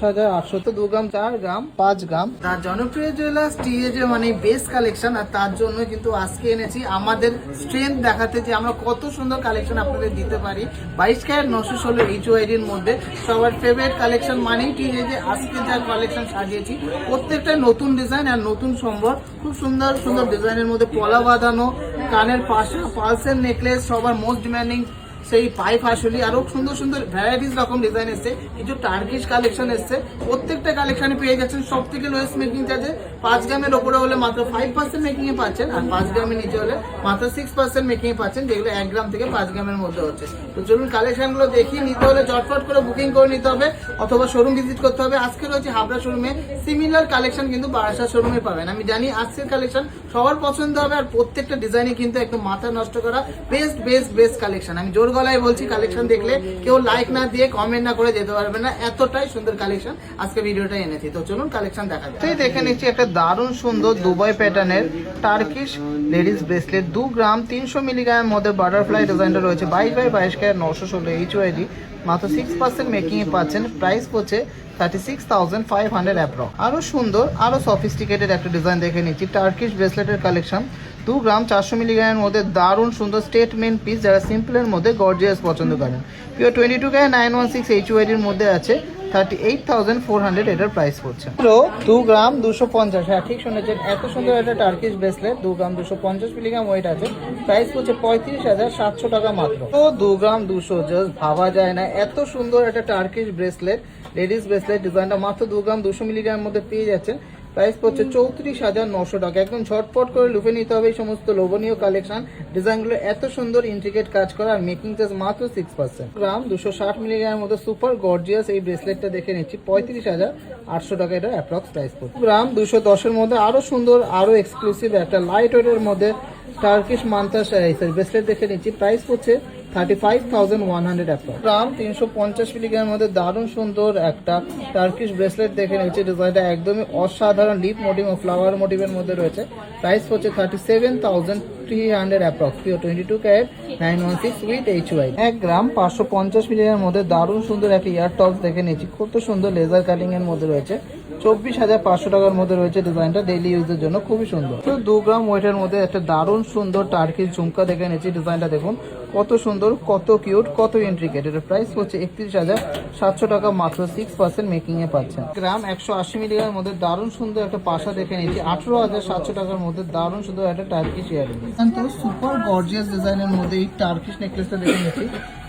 1800 তো 2 গ্রাম 4 গ্রাম 5 গ্রাম তার জনপ্রিয় জুয়েলার্স টিএজে মানে বেস্ট কালেকশন। আর তার জন্য কিন্তু আজকে এনেছি আমাদের স্ট্রেংথ দেখাতে যে আমরা কত সুন্দর কালেকশন আপনাদের দিতে পারি। 22 ক্যারেট 916 HYD এর মধ্যে সবার ফেভারিট কালেকশন মানেই টিএজে আজকে যা কালেকশন সাজিয়েছি প্রত্যেকটা নতুন ডিজাইন আর নতুন সম্ভব। খুব সুন্দর সুন্দর ডিজাইনের মধ্যে পলা বাঁধানো, কানের পাশা, পালসের নেকলেস, সবার মোস্ট ডিমান্ডিং সেই পাইপ আসলে আরো সুন্দর সুন্দর ভ্যারাইটিস রকম ডিজাইন এসছে, কিছু টার্কিশ কালেকশন এসছে। প্রত্যেকটা কালেকশনে পেয়ে যাচ্ছেন সব থেকে লোয়েস্ট মেকিং চার্জে। 5 গ্রামের ওপরে হলে মাত্র 5% মেকিং এ পাচ্ছেন, আর 5 গ্রামের নিচে হলে মাত্র 6% মেকিং এ পাচ্ছেন, যেগুলো 1 গ্রাম থেকে 5 গ্রামের মধ্যে হচ্ছে। তো চলুন কালেকশনগুলো দেখি। নিতে হলে চটপট করে বুকিং করে নিতে হবে অথবা শোরুম ভিজিট করতে হবে। আজকে রয়েছে হাবড়া শোরুমে, সিমিলার কালেকশন কিন্তু বারাসাত শোরুমে পাবেন। আমি জানি আজকের কালেকশন সবার পছন্দ হবে, আর প্রত্যেকটা ডিজাইনই কিন্তু একদম মাথা নষ্ট করা বেস্ট বেস্ট বেস্ট কালেকশন। আমি জোর গলায় বলছি, কালেকশন দেখলে কেউ লাইক না দিয়ে কমেন্ট না করে যেতে পারবে না, এতটাই সুন্দর কালেকশন আজকে ভিডিওটা এনেছি। তো চলুন কালেকশন দেখা যাক। দেখে নিচ্ছি একটা দারুণ সুন্দর দুবাই প্যাটার্নের টার্কিশ লেডিস ব্রেসলেট, 2 গ্রাম 300 মিলিগ্রামের মধ্যে বাটারফ্লাই ডিজাইনটা রয়েছে। 22 ক্যারেট 916 HYD, মাত্র 6% মেকিং এ পাচ্ছেন। প্রাইস পড়ছে 36,500 অ্যাপ্রক্স। আরো সুন্দর আরো সফিস্টিকেটেড একটা ডিজাইন দেখে নিচ্ছি, টার্কিশ ব্রেসলেটের কালেকশন। 2 গ্রাম 400 মিলিগ্রামের মধ্যে দারুণ সুন্দর স্টেটমেন্ট পিস, যারা সিম্পলের মধ্যে গর্জিয়াস পছন্দ করেন। পিওর 22 ক্যারেট 916 HYD এর মধ্যে আছে, 38,400 এটার প্রাইস পড়ছে। 2 গ্রাম 250, হ্যাঁ ঠিক শুনেছেন, এত সুন্দর একটা টার্কিশ ব্রেসলেট। 2 গ্রাম 250 মিলিগ্রাম ওয়েট আছে, প্রাইস পড়ছে 35,700 টাকা মাত্র। তো 2 গ্রাম 200, জাস্ট ভাবা যায় না এত সুন্দর একটা টার্কিশ ব্রেসলেট, লেডিস ব্রেসলেট ডিজাইনটা মাত্র 2 গ্রাম 200 মিলিগ্রামের মধ্যে পেয়ে যাচ্ছেন। প্রাইস পড়ছে 34,900 টাকা। একদম ঝটপট করে লুফে নিতে হবে এই সমস্ত লোভনীয় কালেকশন। ডিজাইনগুলো এত সুন্দর ইন্ট্রিকেট কাজ করা, আর মেকিং চার্জ মাত্র 6%। গ্রাম 260 মিলিগ্রামের মধ্যে সুপার গর্জিয়াস এই ব্রেসলেটটা দেখে নিচ্ছি, 35,800 টাকা এটা অ্যাপ্রক্স প্রাইস পড়ছে। গ্রাম 210 এর মধ্যে আরো সুন্দর আরো এক্সক্লুসিভ একটা লাইট ওয়েটের মধ্যে টার্কিশ মান্তা ব্রেসলেট দেখে নিচ্ছি, প্রাইস পড়ছে 35,100 অ্যাপ্রক্স। গ্রাম 350 মিলিগ্রামের মধ্যে দারুণ সুন্দর একটা টার্কিশ ব্রেসলেট দেখে নিচ্ছি, ডিজাইনটা একদমই অসাধারণ লিপ মোটিভ ও ফ্লাওয়ার মোটিভের মধ্যে রয়েছে। প্রাইস হচ্ছে 37,300 approx. Pure 22 carat 916 with HYD। 1 gram 550 মিলিগ্রামের মধ্যে দারুণ সুন্দর একটা ইয়ার টপস দেখে নিচ্ছি, কত সুন্দর লেজার কাটিং এর মধ্যে রয়েছে। 24,500 টাকার মধ্যে রয়েছে। ডিজাইনটা ডেইলি ইউজের জন্য খুবই সুন্দর। তো 2 গ্রাম ওয়েটের মধ্যে একটা দারুণ সুন্দর টার্কিশ ঝুমকা দেখে নিচ্ছি, ডিজাইনটা দেখুন কত সুন্দর, কত কিউট, কত ইন্ট্রিকেট। এর প্রাইস হচ্ছে 31,700 টাকা মাত্র, 6% মেকিং এ পাচ্ছেন। গ্রাম 180 মিলিগ্রামের মধ্যে দারুণ সুন্দর একটা পাশা দেখে নিচ্ছি, 18,700 টাকার মধ্যে দারুণ সুন্দর একটা টার্কিশ ইয়ারিং। তো সুপার গর্জিয়াস ডিজাইনের মধ্যে এই টার্কিশ নেকলেসটা দেখে নিচ্ছি,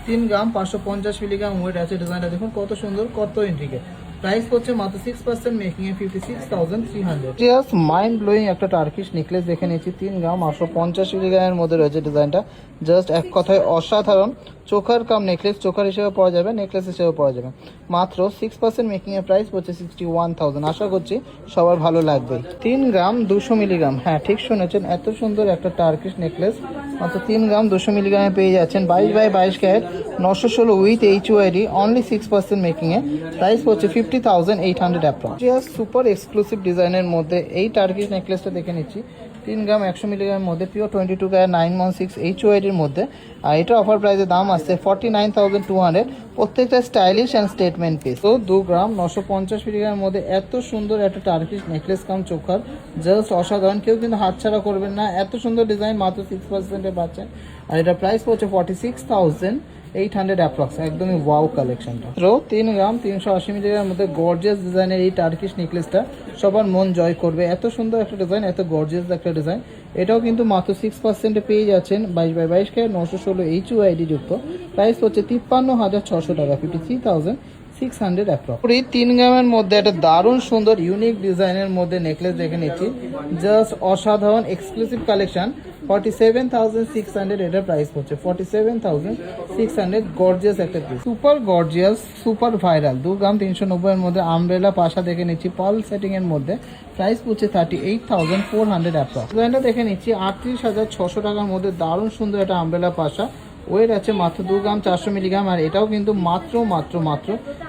3 গ্রাম 550 মিলিগ্রাম ওয়েট আছে। ডিজাইনটা দেখুন কত সুন্দর, কত ইন্ট্রিকেট। প্রাইস হচ্ছে মাত্র 6% মেকিং এ 56,300। জাস্ট মাইন্ড ব্লোয়িং একটা টার্কিশ নেকলেস দেখে নিচ্ছি, 3 গ্রাম 850 মিলিগ্রামের মধ্যে রয়েছে। ডিজাইনটা জাস্ট এক কথায় অসাধারণ। চোখার কাম নেকলেস, চোখার হিসেবে পাওয়া যাবে, নেকলেস হিসেবে পাওয়া যাবে। মাত্র 6% মেকিং এর প্রাইস পড়ছে 61,000। আশা করছি সবার ভালো লাগবে। 3 গ্রাম 200 মিলিগ্রাম, হ্যাঁ ঠিক শুনেছেন, এত সুন্দর একটা টার্কিশ নেকলেস মাত্র 3 গ্রাম 200 মিলিগ্রামে পেয়ে যাচ্ছেন। 22 carat 916 with HYD, only 6% making এ। প্রাইস পড়ছে 50,800 অ্যাপ্রক্স। সুপার এক্সক্লুসিভ ডিজাইনের মধ্যে এই টার্কিশ নেকলেসটা দেখে নিচ্ছি, 3 গ্রাম 100 মিলিগ্রামের মধ্যে, পিওর 22 ক্যারেট 916 HYD এর মধ্যে। আর এটা অফার প্রাইসের দাম আসছে 49,200। প্রত্যেকটা স্টাইলিশ অ্যান্ড স্টেটমেন্ট পিস। তো 2 গ্রাম 950 মিলিগ্রামের মধ্যে এত সুন্দর একটা টার্কিশ নেকলেস কাম চোখার, জাস্ট অসাধারণ। কেউ কিন্তু হাতছাড়া করবেন না, এত সুন্দর ডিজাইন মাত্র 6% এ পাচ্ছেন। আর এটা প্রাইস পড়ছে 46,800 অ্যাপ্রক্স। একদমই ওয়াও কালেকশনটা। তো 3 গ্রাম 380 মিলিগ্রামের মধ্যে গর্জিয়াস ডিজাইনের এই টার্কিশ নেকলেসটা সবার মন জয় করবে। এত সুন্দর একটা ডিজাইন, এত গর্জিয়াস একটা ডিজাইন। এটাও কিন্তু মাত্র 6% এ পেয়ে যাচ্ছেন। 22 ক্যারেট 916 HYD যুক্ত। প্রাইস হচ্ছে 53,600 টাকা, 53,600 অ্যাপ্রক্স। 3 গ্রামের মধ্যে একটা দারুণ সুন্দর ইউনিক ডিজাইনের মধ্যে নেকলেস দেখে নিচ্ছি, জাস্ট অসাধারণ এক্সক্লুসিভ কালেকশন। 47,600 এটার প্রাইস হচ্ছে 47,600। গর্জিয়াস একটা piece, super gorgeous, super viral. 2 গ্রাম 390 এর মধ্যে আমব্রেলা পাশা দেখে নিচ্ছি, পার্ল সেটিং এর মধ্যে। প্রাইস পড়ছে 38,400 অ্যাপ্রক্স। ডিজাইনটা দেখে নিচ্ছি 38,600 টাকার মধ্যে দারুণ সুন্দর একটা আমব্রেলা পাশা। ওয়েট আছে মাত্র 2 গ্রাম 400 মিলিগ্রাম, আর এটাও কিন্তু মাত্র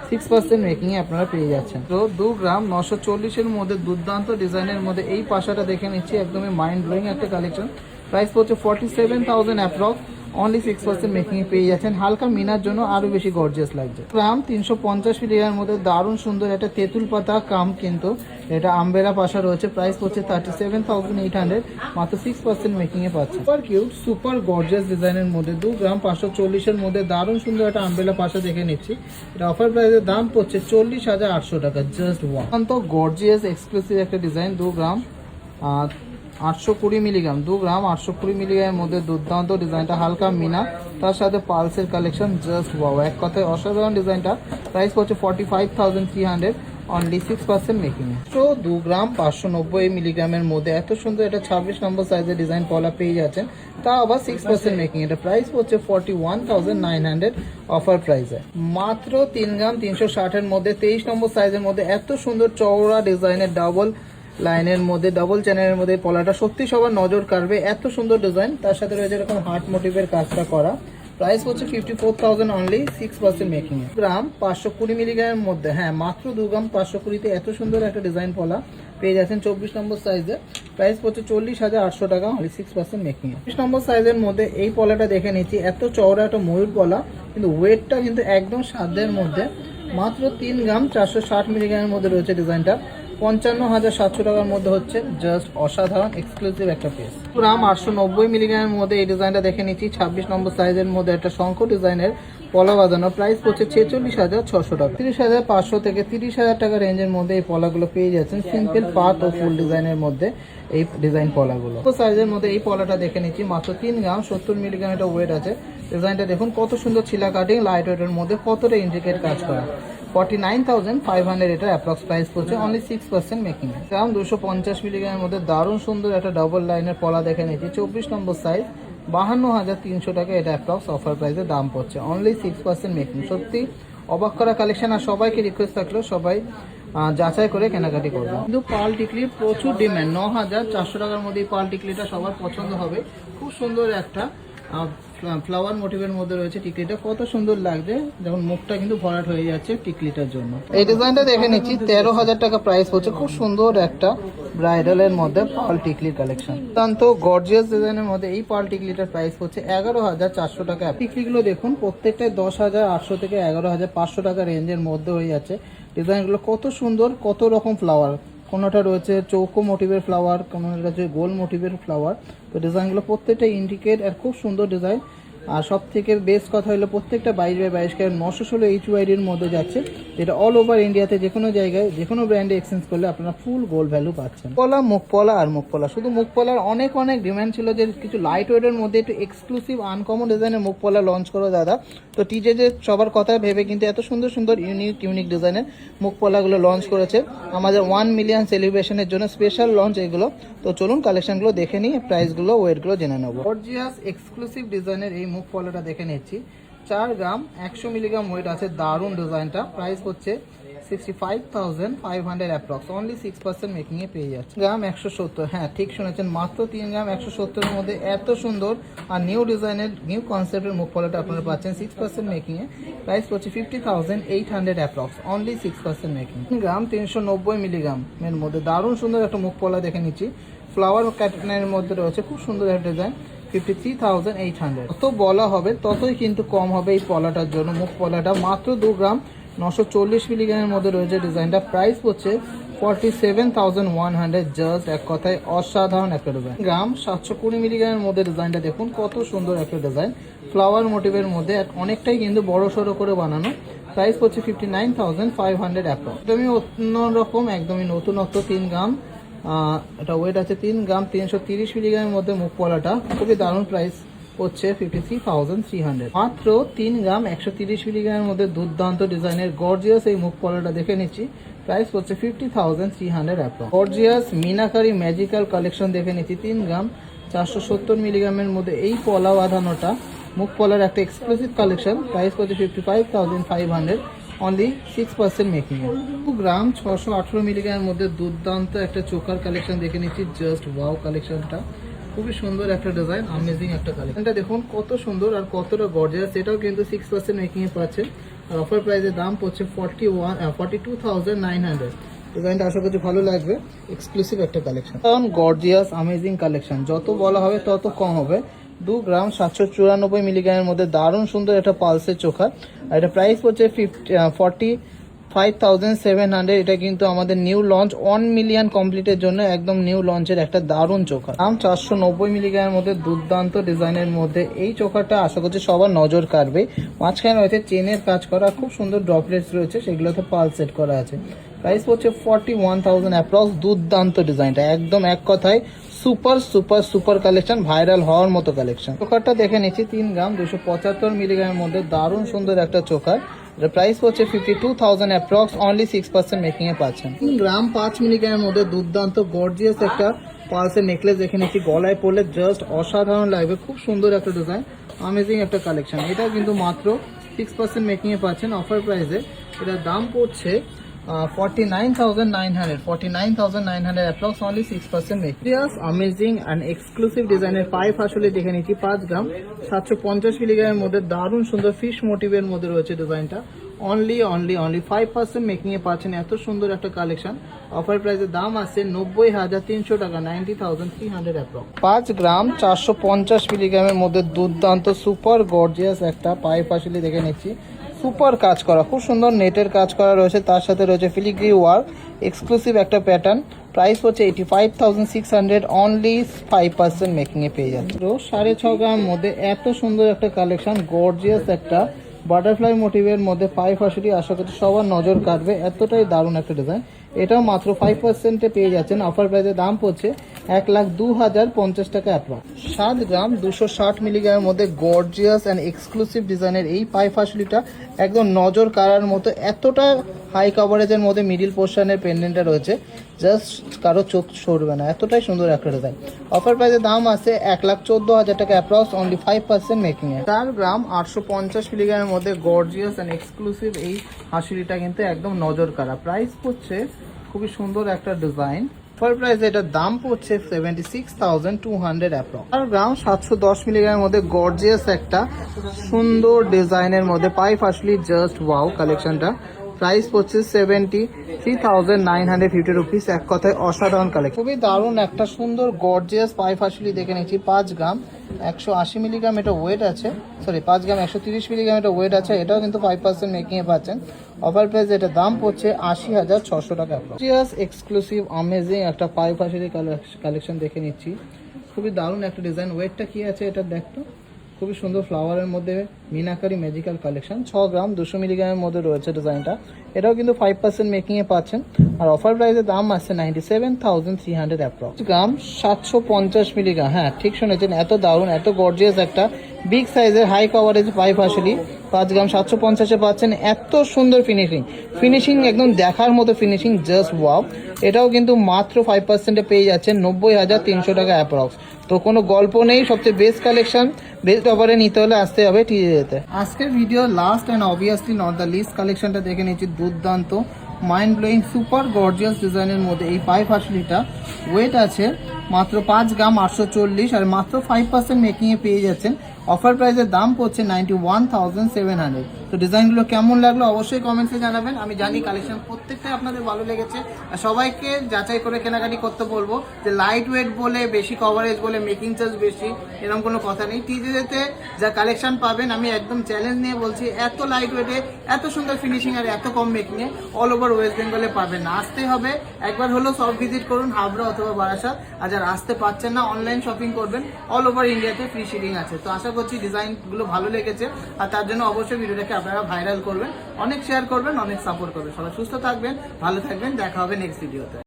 6% মেকিং এ আপনারা পেয়ে যাচ্ছেন। তো 2 গ্রাম 940 এর মধ্যে দুর্দান্ত ডিজাইনের মধ্যে এই পাশাটা দেখে নিচ্ছি, একদমই মাইন্ড ব্লোয়িং একটা কালেকশন। প্রাইস পড়ছে 47,000 অ্যাপ্রক্স। অনলি 6% মেকিং এ পেয়ে যাচ্ছেন। হালকা মিনার জন্য আরো বেশি গর্জিয়াস লাগছে। গ্রাম 350 মিলিগ্রামের মধ্যে দারুণ সুন্দর একটা তেঁতুল পাতা কাম কিন্তু এটা আম্বেরা পাশা রয়েছে। প্রাইস পড়ছে 37,800, মাত্র 6% মেকিং এ পাচ্ছে। সুপার কিউট সুপার গর্জিয়াস ডিজাইনের মধ্যে 2 গ্রাম 540 এর মধ্যে দারুণ সুন্দর একটা আম্বেলা পাশা দেখে নিচ্ছি। এটা অফার প্রাইসের দাম পড়ছে 40,800 টাকা। জাস্ট ওয়ান তো গর্জিয়াস এক্সক্লুসিভ একটা ডিজাইন। 2 গ্রাম 820 মিলিগ্রাম, 2 গ্রাম 820 মিলিগ্রামের মধ্যে দুর্দান্ত ডিজাইনটা, হালকা মিনা তার সাথে পালসের কালেকশন। জাস্ট ওয়াও, এক কথায় অসাধারণ ডিজাইনটা। প্রাইস পড়ছে 45,300, অনলি 6% মেকিং এ। তো 2 গ্রাম 590 মিলিগ্রামের মধ্যে এত সুন্দর একটা 26 নম্বর সাইজের ডিজাইন পলা পেয়ে যাচ্ছেন, তা আবার 6% মেকিং। এটা প্রাইস পড়ছে 41,900 অফার প্রাইসে। মাত্র 3 গ্রাম 360 এর মধ্যে 23 নম্বর সাইজের মধ্যে এত সুন্দর চওড়া ডিজাইনের ডাবল লাইনের মধ্যে ডাবল চ্যানেলের মধ্যে পলাটা সত্যি সবার নজর কাড়বে। এত সুন্দর ডিজাইন, তার সাথে রয়েছে এরকম হার্ট মোটিভের কাজটা করা। প্রাইস হচ্ছে 54,000, অনলি 6% মেকিং এ। গ্রাম 520 মিলিগ্রামের মধ্যে, হ্যাঁ মাত্র 2 গ্রাম 520-তে এত সুন্দর একটা ডিজাইন পলা পেয়ে যাচ্ছেন 24 নম্বর সাইজে। প্রাইস পড়ছে 40,800 টাকা, অনলি 6% মেকিং এ। 24 নম্বর সাইজের মধ্যে এই পলাটা দেখে নিচ্ছি, এত চওড়া একটা ময়ূর পলা, কিন্তু ওয়েটটা কিন্তু একদম সাধ্যের মধ্যে। মাত্র 3 গ্রাম 460 মিলিগ্রামের মধ্যে রয়েছে ডিজাইনটা, 55,700 টাকার মধ্যে হচ্ছে। জাস্ট অসাধারণ এক্সক্লুসিভ একটা পিস। গ্রাম 890 মিলিগ্রামের মধ্যে এই ডিজাইনটা দেখে নিচ্ছি, 26 নম্বর সাইজের মধ্যে একটা শঙ্খ ডিজাইনের পলা বাঁধানো। প্রাইস পড়ছে 46,600 টাকা। 30,500 থেকে 30,000 টাকা রেঞ্জের মধ্যে এই পলাগুলো পেয়ে যাচ্ছেন সিম্পল পাত ও ফুল ডিজাইনের মধ্যে। এই ডিজাইন পলাগুলো সাইজের মধ্যে এই পলাটা দেখে নিচ্ছি, মাত্র 3 গ্রাম 70 মিলিগ্রাম এটা ওয়েট আছে। ডিজাইনটা দেখুন কত সুন্দর ছিলা কাটিং, লাইট ওয়েটের মধ্যে কতটা ইন্ট্রিকেট কাজ করা। 49,500 এটা অ্যাপ্রক্স প্রাইস পড়ছে, অনলি 6% মেকিং। গ্রাম 250 মিলিগ্রামের মধ্যে দারুণ সুন্দর একটা ডাবল লাইনের পলা দেখে নিচ্ছি, 24 নম্বর সাইজ, 52,300 টাকা এটা অ্যাপ্রক্স অফার প্রাইসে দাম পড়ছে, অনলি 6% মেকিং। সত্যি অবাক করা কালেকশন, আর সবাইকে রিকোয়েস্ট থাকলো সবাই যাচাই করে কেনাকাটি করবে। কিন্তু পাল টিকলির প্রচুর ডিমান্ড, 9,400 টাকার মধ্যে এই পাল টিকলিটা সবার পছন্দ হবে। খুব সুন্দর একটা ফ্লাওয়ার মোটিভের মধ্যে রয়েছে টিকলিটা, কত সুন্দর লাগছে, যখন মুখটা কিন্তু ভরাট হয়ে যাচ্ছে টিকলিটার জন্য। এই ডিজাইনটা দেখে নিচ্ছি, 13,000 টাকা প্রাইস হচ্ছে। খুব সুন্দর একটা ব্রাইডালের মধ্যে পাল টিকলির কালেকশন, অত্যন্ত গর্জিয়াস ডিজাইনের মধ্যে এই পাল টিকলিটার প্রাইস হচ্ছে 11,400 টাকা। টিকলিগুলো দেখুন প্রত্যেকটাই 10,800 থেকে 11,500 টাকা রেঞ্জের মধ্যে হয়ে যাচ্ছে। ডিজাইনগুলো কত সুন্দর, কত রকম ফ্লাওয়ার, কোনোটা রয়েছে চৌকো মোটিভের ফ্লাওয়ার, কোনোটা রয়েছে গোল মোটিভের ফ্লাওয়ার। তো ডিজাইনগুলো প্রত্যেকটা ইন্ডিকেট আর খুব সুন্দর ডিজাইন। আর সব থেকে বেস্ট কথা হলো প্রত্যেকটা 22x22 ক্যারেট 916 HYD-র মধ্যে যাচ্ছে, যেটা অল ওভার ইন্ডিয়াতে যে কোনো জায়গায় যে কোনো ব্র্যান্ডে এক্সচেঞ্জ করলে আপনারা ফুল গোল্ড ভ্যালু পাচ্ছেন। পলা, মুখ পলা আর মুখ পলা, শুধু মুখ পলার অনেক ডিমান্ড ছিল যে কিছু লাইট ওয়েটের মধ্যে একটু এক্সক্লুসিভ আনকমন ডিজাইনের মুখ পলা লঞ্চ করো দাদা। তো টিজে যে সবার কথা ভেবে কিন্তু এত সুন্দর সুন্দর ইউনিক ডিজাইনের মুখ পলাগুলো লঞ্চ করেছে আমাদের 1 মিলিয়ন সেলিব্রেশনের জন্য স্পেশাল লঞ্চ এগুলো। তো চলুন কালেকশনগুলো দেখে নিই, প্রাইসগুলো ওয়েটগুলো জেনে নেবো। গর্জিয়াস এক্সক্লুসিভ ডিজাইনের এই মুখ পলাটা দেখে নিচ্ছি, 4 গ্রাম 100 মিলিগ্রাম ওয়েট আছে, দারুণ ডিজাইনটা। প্রাইস হচ্ছে 65,500 অ্যাপ্রক্স, অনলি 6% মেকিং এ পেয়ে যাচ্ছে। গ্রাম 170, হ্যাঁ ঠিক শুনেছেন, মাত্র 3 গ্রাম 170 এর মধ্যে এত সুন্দর আর নিউ ডিজাইনের নিউ কনসেপ্টের মুখ পলাটা আপনারা পাচ্ছেন 6% মেকিং এ। প্রাইস হচ্ছে 50,800 অ্যাপ্রক্স, অনলি 6% মেকিং। গ্রাম 390 মিলিগ্রাম এর মধ্যে দারুণ সুন্দর একটা মুখ পলা দেখে নিচ্ছি, ফ্লাওয়ার ক্যাটানের মধ্যে রয়েছে, খুব সুন্দর একটা ডিজাইন, 53,800। যত বলা হবে ততই কিন্তু কম হবে এই পলাটার জন্য। মুখ পলাটা মাত্র 2 গ্রাম 940 মিলিগ্রামের মধ্যে রয়েছে ডিজাইনটা। প্রাইস হচ্ছে 47,100, জাস্ট এক কথায় অসাধারণ একটা ডিজাইন। গ্রাম 720 মিলিগ্রামের মধ্যে ডিজাইনটা দেখুন কত সুন্দর একটা ডিজাইন, ফ্লাওয়ার মোটিভের মধ্যে অনেকটাই কিন্তু বড় সড়ো করে বানানো। প্রাইস হচ্ছে 59,500 অ্যাপ্রক্স। একদমই অন্যরকম, একদমই নতুনত্ব। 3 গ্রাম এটা ওয়েট আছে, 3 গ্রাম 330 মিলিগ্রামের মধ্যে মুখ পলাটা, খুবই দারুণ। প্রাইস হচ্ছে 53,300। মাত্র 3 গ্রাম 130 মিলিগ্রামের মধ্যে দুর্দান্ত ডিজাইনের গর্জিয়াস এই মুখ পলাটা দেখে নিচ্ছি, প্রাইস হচ্ছে 50,300 approx. Gorgeous meenakari magical collection দেখে নিচ্ছি, 3 গ্রাম 470 মিলিগ্রামের মধ্যে এই পলা বাঁধানোটা মুখ পলার একটা এক্সক্লুসিভ কালেকশন। প্রাইস হচ্ছে 55,500, অনলি 6% মেকিং এ। 2 গ্রাম 618 মিলিগ্রামের মধ্যে দুর্দান্ত একটা চোকার কালেকশন দেখে নিচ্ছি, জাস্ট ওয়াও কালেকশনটা, খুবই সুন্দর একটা ডিজাইন, অ্যামেজিং একটা কালেকশনটা দেখুন কত সুন্দর আর কতটা গর্জিয়াস। এটাও কিন্তু 6% মেকিং এ পাচ্ছেন, আর অফার প্রাইসের দাম পড়ছে 42,900। ডিজাইনটা আশা করছি ভালো লাগবে, এক্সক্লুসিভ একটা কালেকশন, কারণ গর্জিয়াস অ্যামেজিং কালেকশন, যত বলা হবে তত কম হবে। 2 গ্রাম 794 মিলিগ্রামের মধ্যে দারুণ সুন্দর একটা পালসের চোখা। আর এটা প্রাইস হচ্ছে 45,700। এটা কিন্তু আমাদের নিউ লঞ্চ 1 মিলিয়ন কমপ্লিটের জন্য একদম নিউ লঞ্চের একটা দারুণ চোখা। দাম 490 মিলিগ্রামের মধ্যে দুর্দান্ত ডিজাইনের মধ্যে এই চোখাটা আশা করছি সবার নজর কাড়বে। মাঝখানে রয়েছে চেনের কাজ করা, খুব সুন্দর ড্রপলেটস রয়েছে, সেগুলোতে পাল সেট করা আছে। প্রাইস হচ্ছে 41,000 অ্যাপ্রক্স। দুর্দান্ত ডিজাইনটা একদম এক কথায় super super super collection, viral হওয়ার মতো কালেকশন। চোখারটা দেখে নিচ্ছি 3 গ্রাম 275 মিলিগ্রামের মধ্যে দারুণ সুন্দর একটা চোখার। প্রাইস হচ্ছে 52,000 অ্যাপ্রক্স, অনলি 6% মেকিং এ পাচ্ছেন। 3 গ্রাম 5 মিলিগ্রামের মধ্যে দুর্দান্ত গর্জিয়াস একটা পালসের নেকলেস দেখে নিচ্ছি, গলায় পরলে জাস্ট অসাধারণ লাগবে। খুব সুন্দর একটা ডিজাইন, অ্যামেজিং একটা কালেকশন। এটা কিন্তু মাত্র 6% মেকিং এ পাচ্ছেন অফার প্রাইসে। এটার দাম পড়ছে 49,900 approx, only 6% materials. Amazing and exclusive ডিজাইনের পাইপ আসলে দেখে নিচ্ছি 5 গ্রাম 750 মিলিগ্রামের মধ্যে দারুণ সুন্দর ফিশ মোটিভের মধ্যে রয়েছে ডিজাইনটা। অনলি 5% মেকিং এ পাচ্ছেন এত সুন্দর একটা কালেকশন। অফার প্রাইসের দাম আছে 90,300 টাকা, 90,300 অ্যাপ্রক্স। 5 গ্রাম 450 মিলিগ্রামের মধ্যে দুর্দান্ত সুপার গর্জিয়াস একটা পাইপ আসলে দেখে নিচ্ছি, সুপার কাজ করা, খুব সুন্দর নেটের কাজ করা রয়েছে, তার সাথে রয়েছে ফিলিগ্রি ওয়ার্ক, এক্সক্লুসিভ একটা প্যাটার্ন। প্রাইস হচ্ছে 85,600, অনলি 5% মেকিং এ পেয়ে যাচ্ছে। 6.5 গ্রাম মধ্যে এত সুন্দর একটা কালেকশন, গর্জিয়াস একটা বাটারফ্লাই মোটিভের মধ্যে পাইপ আসলে আশা করছি সবার নজর কাটবে, এতটাই দারুণ একটা ডিজাইন। এটাও মাত্র 5%-এ পেয়ে যাচ্ছেন। অফার প্রাইসের দাম পড়ছে 1,02,050 টাকা অ্যাপ্রক্স। 7 গ্রাম 260 মিলিগ্রামের মধ্যে গর্জিয়াস অ্যান্ড এক্সক্লুসিভ ডিজাইনের এই পাইপ আসলিটা একদম নজর কাড়ার মতো, এতটা হাই কভারেজের মধ্যে মিডিল পোর্শনের পেন্ডেন্টটা রয়েছে, জাস্ট কারো চোখ সরবে না, এতটাই সুন্দর একটা ডিজাইন। অফার প্রাইসের দাম আছে 1,14,000 টাকা অ্যাপ্রক্স, অনলি 5% মেকিং এ। 4 গ্রাম 850 মিলিগ্রামের মধ্যে গর্জিয়াস অ্যান্ড এক্সক্লুসিভ এই হাসিলিটা কিন্তু একদম নজর কাড়া। প্রাইস পড়ছে খুবই সুন্দর একটা ডিজাইন। অফার প্রাইস এটার দাম পড়ছে 76,200 অ্যাপ্রক্স। 4 গ্রাম 710 মিলিগ্রামের মধ্যে গর্জিয়াস একটা সুন্দর ডিজাইনের মধ্যে পাইপ আসলি, জাস্ট ওয়াও কালেকশনটা। প্রাইস পড়ছে 73,950 রুপিস। এক কথায় অসাধারণ কালেকশন, খুবই দারুণ একটা সুন্দর গর্জিয়াস পাইপ আসলি দেখে নিচ্ছি। 5 গ্রাম 180 মিলিগ্রাম এটা ওয়েট আছে, 5 গ্রাম 130 মিলিগ্রাম এটা ওয়েট আছে। এটাও কিন্তু 5% মেকিং এ পাচ্ছেন। অফার প্রাইস এটা দাম পড়ছে 80,600 টাকা। এক্সক্লুসিভ অ্যামেজিং একটা পাইপ আসলি কালেকশন দেখে নিচ্ছি, খুবই দারুণ একটা ডিজাইন। ওয়েটটা কি আছে এটা দেখতো, খুবই সুন্দর ফ্লাওয়ারের মধ্যে মিনাকারি ম্যাজিক্যাল কালেকশন। 6 গ্রাম 200 মিলিগ্রামের মধ্যে রয়েছে ডিজাইনটা। এটাও কিন্তু 5% মেকিং এ পাচ্ছেন। আর অফার প্রাইসের দাম আসছে 97,300 অ্যাপ্রক্স। গ্রাম 750 মিলিগ্রাম, হ্যাঁ ঠিক শুনেছেন, এত দারুণ এত গর্জিয়াস একটা বিগ সাইজের হাই কভারেজ পাইপ আসলি 5 গ্রাম 750-এ পাচ্ছেন। এত সুন্দর ফিনিশিং একদম দেখার মতো ফিনিশিং, জাস্ট ওয়াও। এটাও কিন্তু মাত্র 5%-এ পেয়ে যাচ্ছেন 90,300 টাকা অ্যাপ্রক্স। তো কোনো গল্প নেই, সবচেয়ে বেস্ট কালেকশন, বেস্ট অফারে নিতে হলে আসতে হবে টিজেতে। আজকের video last and obviously not the least কালেকশনটা দেখে নিচ্ছি, দুর্দান্ত মাইন্ড ব্লোয়িং সুপার গর্জিয়াস ডিজাইনের মধ্যে এই পাইপ আসলিটা। ওয়েট আছে মাত্র 5 গ্রাম 840, আর মাত্র 5% মেকিংয়ে পেয়ে যাচ্ছেন। অফার প্রাইসের দাম পড়ছে 91,700। তো ডিজাইনগুলো কেমন লাগলো অবশ্যই কমেন্টসে জানাবেন। আমি জানি কালেকশন প্রত্যেকটাই আপনাদের ভালো লেগেছে। আর সবাইকে যাচাই করে কেনাকাটি করতে বলবো যে লাইট ওয়েট বলে বেশি কভারেজ বলে মেকিং চার্জ বেশি, এরকম কোনো কথা নেই। টিজেতে যা কালেকশন পাবেন আমি একদম চ্যালেঞ্জ নিয়ে বলছি, এত লাইট ওয়েটে এত সুন্দর ফিনিশিং আর এত কম মেকিংয়ে অল ওভার ওয়েস্ট বেঙ্গলে পাবেন না। আসতে হবে, একবার হলেও সব ভিজিট করুন, হাবড়া অথবা বারাসাত। আর যারা আসতে পারছেন না অনলাইন শপিং করবেন, অল ওভার ইন্ডিয়াতে ফ্রি শিপিং আছে। তো আশা করছি ডিজাইনগুলো ভালো লেগেছে, আর তার জন্য অবশ্যই ভিডিওটাকে আপনারা ভাইরাল করবেন, অনেক শেয়ার করবেন, অনেক সাপোর্ট করবেন। সবাই সুস্থ থাকবেন, ভালো থাকবেন, দেখা হবে নেক্সট ভিডিওতে।